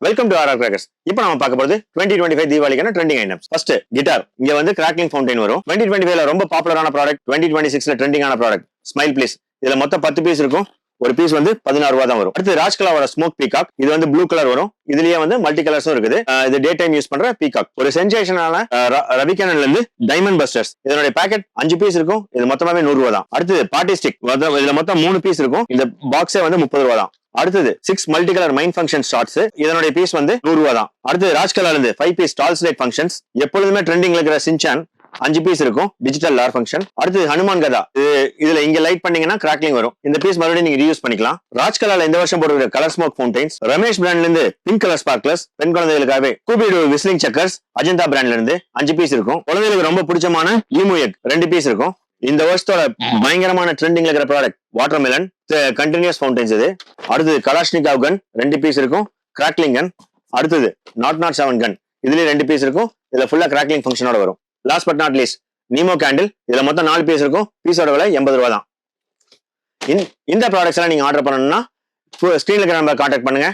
Welcome to RR crackers. இப்போ நம்ம பார்க்க போறது 2025 தீபாவளிக்கான ட்ரெண்டிங் ஐட்டம்ஸ். First guitar. இங்க வந்து கிராக்லிங் ஃபவுண்டைன் வரும். 2025ல ரொம்ப பாப்புலரான ப்ராடக்ட், 2026ல ட்ரெண்டிங்கான ப்ராடக்ட் ஸ்மைல் ப்ளீஸ். இதுல மொத்தம் 10 பீஸ் இருக்கும். ஒரு பீஸ் வந்து 16 ரூபா தான் வரும். அடுத்து ராஜ்கலாவோட ஸ்மோக் பீகாக். இது வந்து ப்ளூ கலர் வரும். இதுலயே வந்து மல்டி கலர்ஸும் இருக்குது. இது டே டைம் யூஸ் பண்ற பீகாக். ஒரு சென்சேஷனான ரவிகேனன்ல இருந்து டைமண்ட் பஸ்டர்ஸ். இதனுடைய பேக்கெட் 5 பீஸ் இருக்கும். இது மொத்தமாவே 100 ரூபா தான். அடுத்து பார்ட்டி ஸ்டிக். இதுல மொத்தம் 3 பீஸ் இருக்கும். இந்த பாக்ஸே வந்து 30 ரூபா தான். அடுத்தது 6 multi colour mind function shorts. இதனுடைய பீஸ் வந்து 100 ரூபா தான். அடுத்து ராஜ்கலால இருந்து 5 பீஸ் டால்ஸ் லைட் ஃபங்க்ஷன்ஸ். எப்பொழுதுமே ட்ரெண்டிங்ல இருக்கிற சின்சான் 5 பீஸ் இருக்கும். டிஜிட்டல் லார் ஃபங்க்ஷன். அடுத்து ஹனுமான் கதா. இதுல இங்க லைட் பண்ணீங்கன்னா கிராக்லிங் வரும். இந்த பீஸ் மறுபடியும் நீங்க ரீயூஸ் பண்ணிக்கலாம். ராஜ்கலால இந்த வருஷம் போடுற கலர் ஸ்மோக் ஃபவுண்டைன்ஸ். ரமேஷ் பிராண்ட்ல இருந்து பிங்க் கலர் ஸ்பார்க்லர்ஸ். பெண் குழந்தைகளுக்காகவே கூபிடு விஸ்லிங் செக்கர்ஸ். அஜந்தா பிராண்ட்ல இருந்து 5 பீஸ் இருக்கும். குழந்தைகளுக்கு ரொம்ப பிடிச்சமான ஈமு எக் 2 பீஸ் இருக்கும். இந்த வருஷத்தோட பயங்கரமான ட்ரெண்டிங்ல இருக்கிற ப்ராடக்ட் வாட்டர்மெலன் கண்டினியூஸ் ஃபவுண்டைன்ஸ். இது அடுத்தது கலாஷ்னிகாவ் கன் 2 பீஸ் இருக்கும். கிராக்லிங் கன். அடுத்தது 007 கன். இதுலயே 2 பீஸ் இருக்கும். இதுல ஃபுல்லா கிராக்லிங் ஃபங்க்ஷனோட வரும். Last but not least Nemo candle. இதுல மொத்தம் 4 பீஸ் இருக்கும். பீஸோட விலை 80 ரூபா தான். இந்த ப்ராடக்ட்ஸ் எல்லாம் நீங்க ஆர்டர் பண்ணணும்னா ஸ்கிரீன்ல இருக்கிற நம்பர் கான்டாக்ட் பண்ணுங்க.